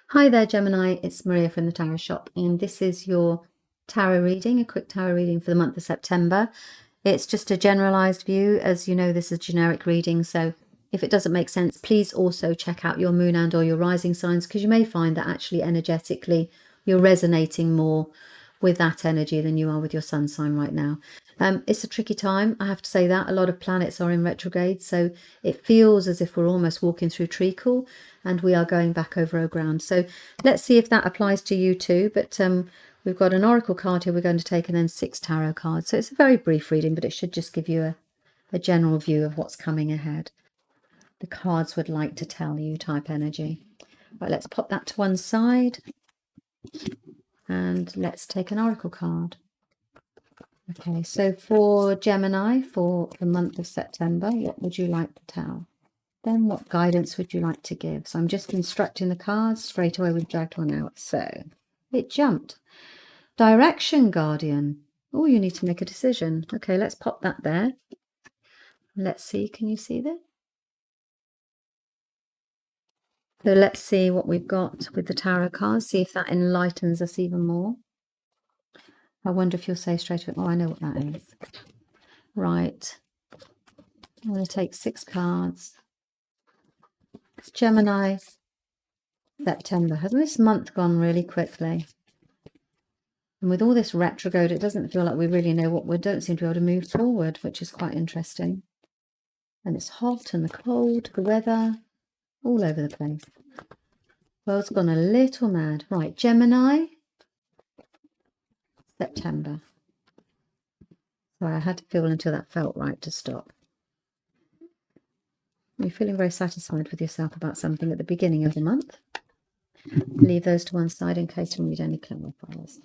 Hi there, Gemini. It's Maria from the Tarot Shop, and this is your tarot reading, a quick tarot reading for the month of September. It's just a generalized view. As you know, this is a generic reading, so if it doesn't make sense, please also check out your moon and or your rising signs, because you may find that actually energetically you're resonating more with that energy than you are with your sun sign right now. It's a tricky time, I have to say that. A lot of planets are in retrograde, so it feels as if we're almost walking through treacle and we are going back over our ground. So let's see if that applies to you too. But we've got an oracle card here we're going to take, and then 6 tarot cards. So it's a very brief reading, but it should just give you a general view of what's coming ahead. The cards would like to tell you type energy. Right, let's pop that to one side. And let's take an oracle card. Okay, so for Gemini, for the month of September, what would you like to tell? Then what guidance would you like to give? So I'm just instructing the cards. Straight away we've dragged one out. So it jumped. Direction, Guardian. Oh, you need to make a decision. Okay, let's pop that there. Let's see. Can you see that? So let's see what we've got with the tarot cards. See if that enlightens us even more. I wonder if you'll say straight away, oh, I know what that is. Right. I'm going to take 6 cards. It's Gemini, September. Hasn't this month gone really quickly? And with all this retrograde, it doesn't feel like we really know what we don't seem to be able to move forward, which is quite interesting. And it's hot and the cold, the weather, all over the place. World's gone a little mad. Right, Gemini, September. Sorry, I had to feel until that felt right to stop. You're feeling very satisfied with yourself about something at the beginning of the month. Leave those to one side in case we need any clarifiers.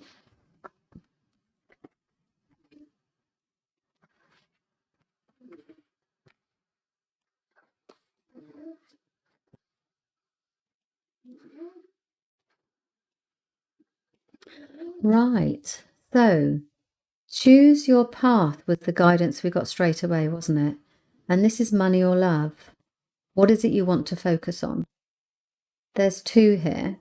Right, so choose your path was the guidance we got straight away, wasn't it? And this is money or love. What is it you want to focus on? There's 2 here.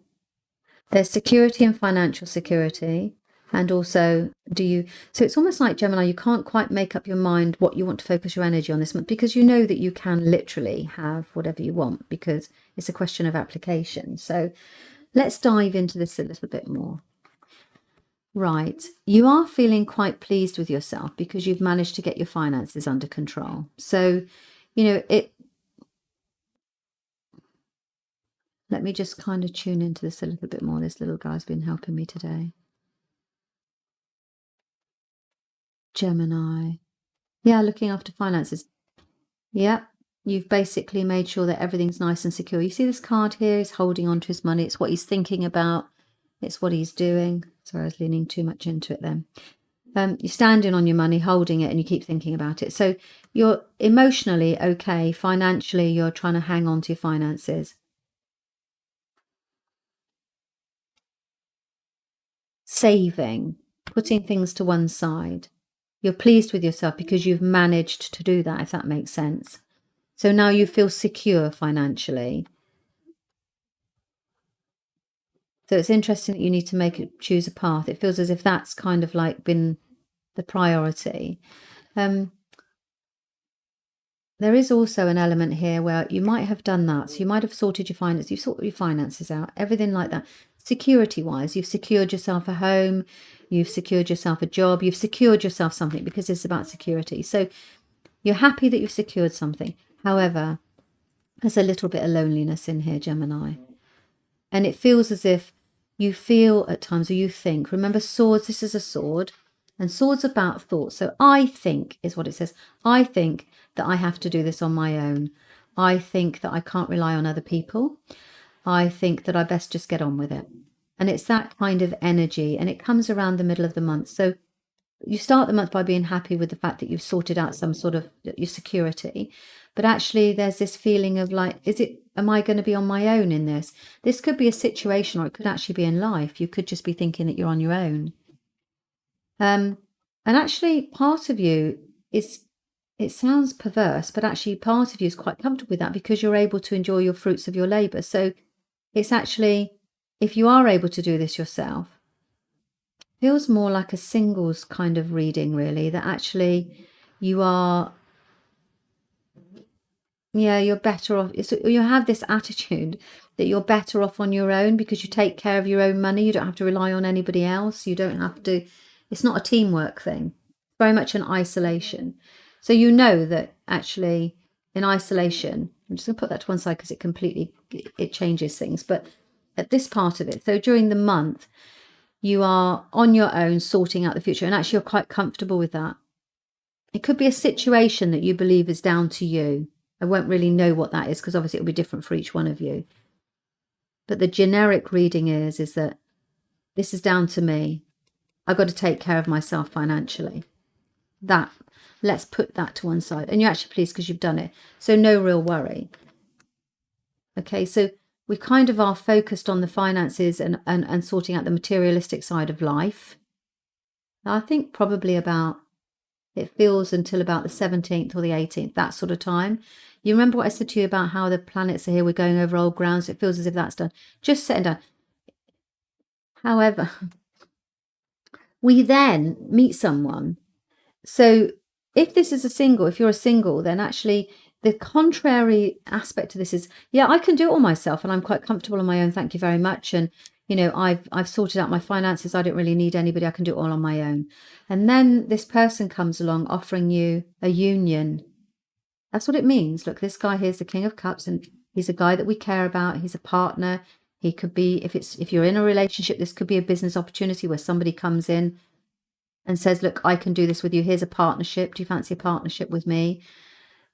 There's security and financial security. And also, so it's almost like Gemini, you can't quite make up your mind what you want to focus your energy on this month, because you know that you can literally have whatever you want, because it's a question of application. So let's dive into this a little bit more. Right, you are feeling quite pleased with yourself because you've managed to get your finances under control. So, let me just kind of tune into this a little bit more. This little guy's been helping me today. Gemini. Yeah, looking after finances. Yeah, you've basically made sure that everything's nice and secure. You see this card here, he's holding on to his money. It's what he's thinking about. It's what he's doing. Sorry, I was leaning too much into it then. You're standing on your money, holding it, and you keep thinking about it. So you're emotionally okay. Financially, you're trying to hang on to your finances. Saving, putting things to one side. You're pleased with yourself because you've managed to do that, if that makes sense. So now you feel secure financially. So it's interesting that you need to choose a path. It feels as if that's kind of like been the priority. There is also an element here where you might have done that. So you might have sorted your finances. You've sorted your finances out, everything like that. Security-wise, you've secured yourself a home. You've secured yourself a job. You've secured yourself something, because it's about security. So you're happy that you've secured something. However, there's a little bit of loneliness in here, Gemini. And it feels as if you feel at times, or you think, remember swords, this is a sword, and swords about thoughts. So I think is what it says. I think that I have to do this on my own. I think that I can't rely on other people. I think that I best just get on with it. And it's that kind of energy, and it comes around the middle of the month. So you start the month by being happy with the fact that you've sorted out some sort of your security, but actually there's this feeling of like, am I going to be on my own in this? This could be a situation, or it could actually be in life. You could just be thinking that you're on your own. And actually part of you it sounds perverse, but actually part of you is quite comfortable with that, because you're able to enjoy your fruits of your labor. So it's actually if you are able to do this yourself, feels more like a singles kind of reading, really, that actually you are, yeah, you're better off. You have this attitude that you're better off on your own because you take care of your own money. You don't have to rely on anybody else. You don't have to, it's not a teamwork thing, very much an isolation. So you know that actually in isolation, I'm just going to put that to one side because it changes things. But at this part of it, so during the month, you are on your own sorting out the future, and actually you're quite comfortable with that. It could be a situation that you believe is down to you. I won't really know what that is because obviously it'll be different for each one of you. But the generic reading is that this is down to me. I've got to take care of myself financially. Let's put that to one side. And you're actually pleased because you've done it. So no real worry. Okay, so we kind of are focused on the finances and sorting out the materialistic side of life. I think probably it feels until about the 17th or the 18th, that sort of time. You remember what I said to you about how the planets are here, we're going over old grounds. It feels as if that's done. Just setting down. However, we then meet someone. So if this is if you're a single, then actually the contrary aspect to this is, yeah, I can do it all myself and I'm quite comfortable on my own. Thank you very much. And, I've sorted out my finances. I don't really need anybody. I can do it all on my own. And then this person comes along offering you a union. That's what it means. Look, this guy here's the King of Cups, and he's a guy that we care about. He's a partner. He could be, if you're in a relationship, this could be a business opportunity where somebody comes in and says, look, I can do this with you. Here's a partnership. Do you fancy a partnership with me?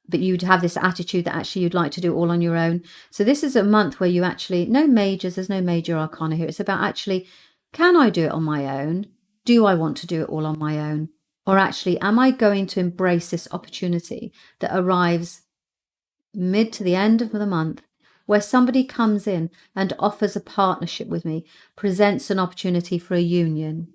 But you'd have this attitude that actually you'd like to do it all on your own. So this is a month where you actually, no majors, there's no major arcana here. It's about actually, can I do it on my own? Do I want to do it all on my own? Or actually, am I going to embrace this opportunity that arrives mid to the end of the month where somebody comes in and offers a partnership with me, presents an opportunity for a union?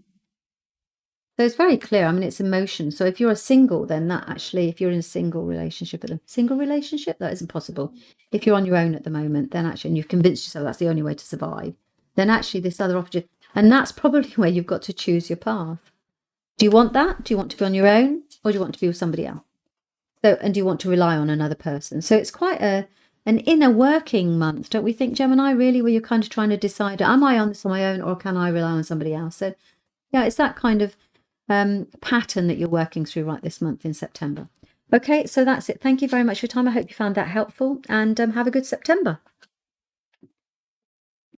So it's very clear. I mean, it's emotion. So if you're a single, then that actually, if you're in a single relationship, that isn't possible. If you're on your own at the moment, then actually, and you've convinced yourself that's the only way to survive, then actually this other opportunity, and that's probably where you've got to choose your path. Do you want that? Do you want to be on your own, or do you want to be with somebody else? So, and do you want to rely on another person? So it's quite an inner working month, don't we think, Gemini, really, where you're kind of trying to decide, am I on this on my own, or can I rely on somebody else? So yeah, it's that kind of pattern that you're working through right this month in September. Okay, so that's it. Thank you very much for your time. I hope you found that helpful, and have a good September.